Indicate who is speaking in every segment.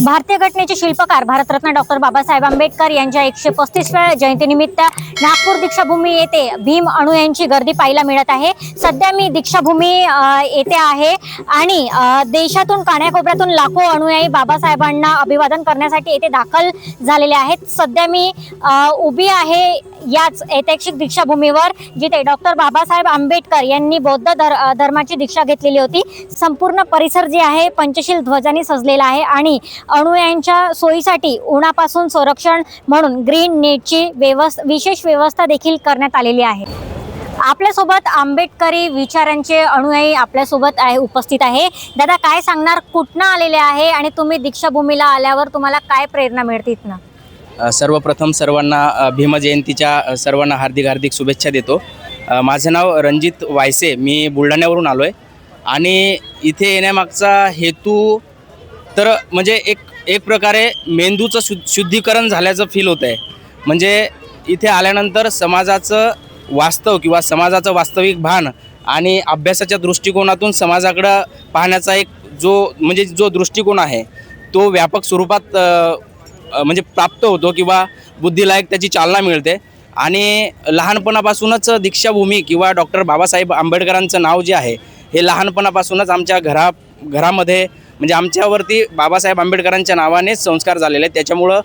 Speaker 1: भारतीय घटनेचे शिल्पकार भारतरत्न डॉक्टर बाबासाहेब आंबेडकर यांच्या 135व्या जयंतीनिमित्त नागपूर दीक्षाभूमी येथे भीम अनुयायांची गर्दी पाहायला मिळत आहे। सध्या मी दीक्षाभूमी येथे आहे आणि देशातून कानाकोपऱ्यातून लाखो अनुयायी बाबासाहेबांना अभिवादन करण्यासाठी येथे दाखल झालेले आहेत। सध्या मी उभी आहे याच ऐतिहासिक दीक्षाभूमीवर जिथे डॉक्टर बाबासाहेब आंबेडकर यांनी बौद्ध धर्माची दीक्षा घेतलेली होती। संपूर्ण परिसर जे आहे पंचशील ध्वजांनी सजलेला आहे आणि अनुयायांच्या सोयीसाठी उन्हापासून संरक्षण म्हणून ग्रीन नेटची विशेष व्यवस्था देखील करण्यात आलेली आहे। आपल्यासोबत आंबेडकरी विचारांचे अनुयायी आपल्यासोबत उपस्थित आहे। दादा, काय सांगणार, कुठनं आलेले आहे आणि तुम्ही दीक्षाभूमीला आल्यावर तुम्हाला काय प्रेरणा मिळते इथनं?
Speaker 2: सर्वप्रथम सर्वांना भीमजयंतीच्या सर्वांना हार्दिक शुभेच्छा देतो। माझं नाव रणजित वायसे, मी बुलढाण्यावरून आलो आहे आणि इथे येण्यामागचा हेतू तर म्हणजे एक प्रकारे मेंदूचं शुद्धीकरण झाल्याचं फील होतं आहे। म्हणजे इथे आल्यानंतर समाजाचं वास्तव किंवा समाजाचं वास्तविक भान आणि अभ्यासाच्या दृष्टिकोनातून समाजाकडं पाहण्याचा एक जो दृष्टिकोन आहे तो व्यापक स्वरूपात म्हणजे प्राप्त होतो किंवा बुद्धीला एक त्याची चालना मिळते। आणि लहानपणापासूनच दीक्षाभूमी किंवा डॉक्टर बाबासाहेब आंबेडकरांचं नाव जे आहे हे लहानपणापासूनच आमच्या घरामध्ये म्हणजे आमच्यावरती बाबासाहेब आंबेडकरांच्या नावानेच संस्कार झालेले आहेत। त्याच्यामुळं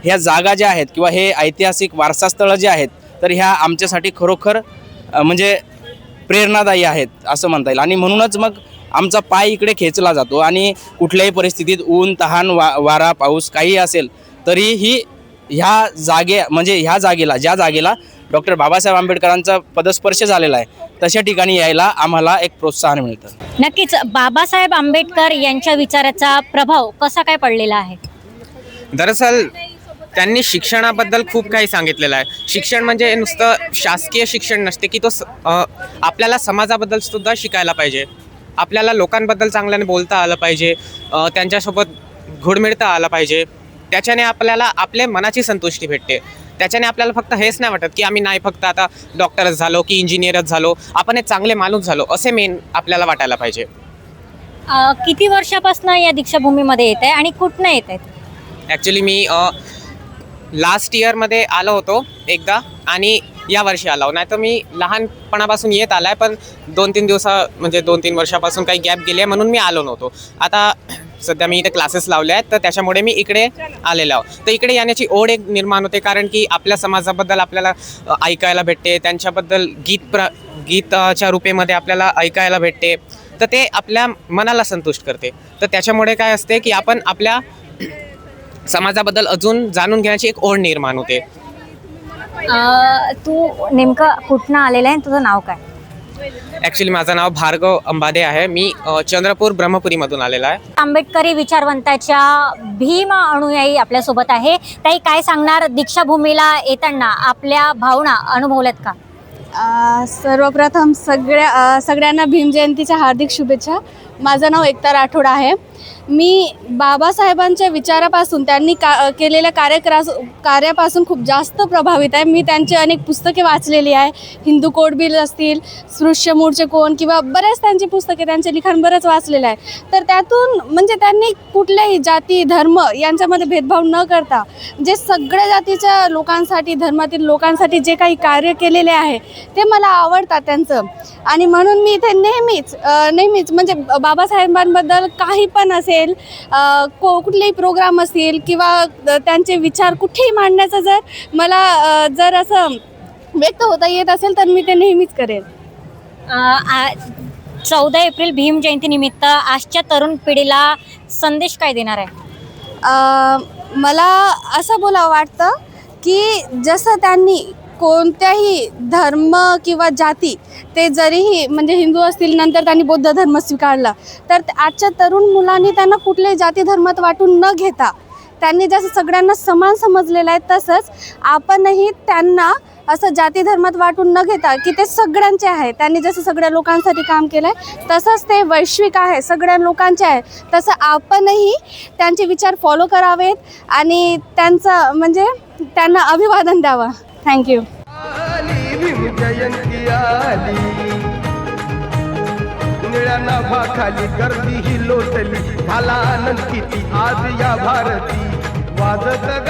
Speaker 2: ह्या जागा ज्या आहेत किंवा हे ऐतिहासिक वारसास्थळं जे आहेत तर ह्या आमच्यासाठी खरोखर म्हणजे प्रेरणादायी आहेत असं म्हणता येईल। आणि म्हणूनच मग आमचा पाय इकडे खेचला जातो आणि कुठल्याही परिस्थितीत ऊन तहान वारा पाऊस काही असेल तरीही ह्या जागेला डॉक्टर बाबासाहेब आंबेडकरांचा पदस्पर्श झालेला आहे तशा ठिकाणी यायला आम्हाला एक प्रोत्साहन मिळतं।
Speaker 1: नक्कीच बाबासाहेब आंबेडकर यांच्या विचाराचा प्रभाव कसा काय पडलेला आहे?
Speaker 3: दरअसल त्यांनी शिक्षणाबद्दल खूप काही सांगितलेलं आहे। शिक्षण म्हणजे नुसतं शासकीय शिक्षण नसते की तो आपल्याला समाजाबद्दल सुद्धा शिकायला पाहिजे, आपल्याला लोकांबद्दल चांगल्याने बोलता आलं पाहिजे, त्यांच्यासोबत घुळमिळता आलं पाहिजे। त्याच्याने आपल्याला आपल्या मनाची संतुष्टी भेटते। त्याच्याने आपल्याला फक्त हेच नाही वाटत की आम्ही नाही फक्त आता डॉक्टरच झालो की इंजिनियरच झालो, आपण एक चांगले माणूस झालो असे मेन आपल्याला वाटायला पाहिजे।
Speaker 1: किती वर्षापासून या दीक्षाभूमीमध्ये येत आहे आणि कुठनं येत आहेत?
Speaker 3: ॲक्च्युली मी लास्ट इयरमध्ये आलो होतो एकदा आणि या वर्षी आलो, नाही तर मी लहानपणापासून येत आला आहे पण 2-3 वर्षापासून काही गॅप गेले म्हणून मी आलो नव्हतो। आता सध्या मी इथे क्लासेस लावले आहेत तर त्याच्यामुळे मी इकडे आलेलो आहे। तर इकडे येण्याची ओढ एक निर्माण होते कारण की आपल्या समाजाबद्दल आपल्याला ऐकायला भेटते, त्यांच्याबद्दल गीताच्या रूपेमध्ये आपल्याला ऐकायला भेटते, तर ते आपल्या मनाला संतुष्ट करते। तर त्याच्यामुळे काय असते की आपण आपल्या समाजाबद्दल अजून जाणून घेण्याची एक ओढ निर्माण होते।
Speaker 1: तू नेमकं कुठनं आलेलं आहे, तुझं नाव काय?
Speaker 3: ॲक्च्युली माझं नाव भार्गव अंबादे आहे, मी चंद्रपूर ब्रह्मपुरीमधून आलेला आहे।
Speaker 1: आंबेडकरी विचारवंताच्या भीम अनुयायी आपल्यासोबत आहे। ताई, काय सांगणार, दीक्षाभूमीला येताना आपल्या भावना अनुभवल्यात का?
Speaker 4: सर्वप्रथम सगळ्यांना भीम जयंतीच्या हार्दिक शुभेच्छा। माझं नाव एकता राठोड आहे। मी बाबासाहेबांच्या विचारापासून त्यांनी केलेल्या कार्यापासून खूप जास्त प्रभावित आहे। मी त्यांची अनेक पुस्तके वाचलेली आहे, हिंदू कोड बिल असतील, स्पृश्य मूळचे कोण किंवा बरेच त्यांची पुस्तके, त्यांचे लिखाण बरंच वाचलेलं आहे। तर त्यातून म्हणजे त्यांनी कुठल्याही जाती धर्म यांच्यामध्ये भेदभाव न करता जे सगळ्या जातीच्या लोकांसाठी, धर्मातील लोकांसाठी जे काही कार्य केलेले आहे ते मला आवडतात त्यांचं। आणि म्हणून मी इथे नेहमीच म्हणजे बाबासाहेबांबद्दल काही पण असेल, कुठलेही प्रोग्राम असतील किंवा त्यांचे विचार कुठेही मांडण्याचं जर असं व्यक्त होता येत असेल तर मी ते नेहमीच करेन।
Speaker 1: 14 एप्रिल भीम जयंतीनिमित्त आजच्या तरुण पिढीला संदेश काय देणार आहे?
Speaker 4: मला असं बोलावं वाटतं की जसं त्यांनी कोणत्याही धर्म किंवा जाती, ते जरीही म्हणजे हिंदू असतील नंतर त्यांनी बौद्ध धर्म स्वीकारला, तर आजच्या तरुण मुलांनी त्यांना कुठल्याही जाती धर्मात वाटून न घेता त्यांनी जसं सगळ्यांना समान समजलेलं आहे तसंच आपणही त्यांना असं जाती धर्मात वाटून न घेता की ते सगळ्यांचे आहे, त्यांनी जसं सगळ्या लोकांसाठी काम केलं आहे तसंच ते वैश्विक आहे, सगळ्या लोकांचे आहे, तसं आपणही त्यांचे विचार फॉलो करावेत आणि त्यांना अभिवादन द्यावं। थँक्यू।
Speaker 5: भीम जयंती आली, निळ्या नाभाखाली गर्दी ही लोटली, झाला आनंद किती आज या भारती, वाजत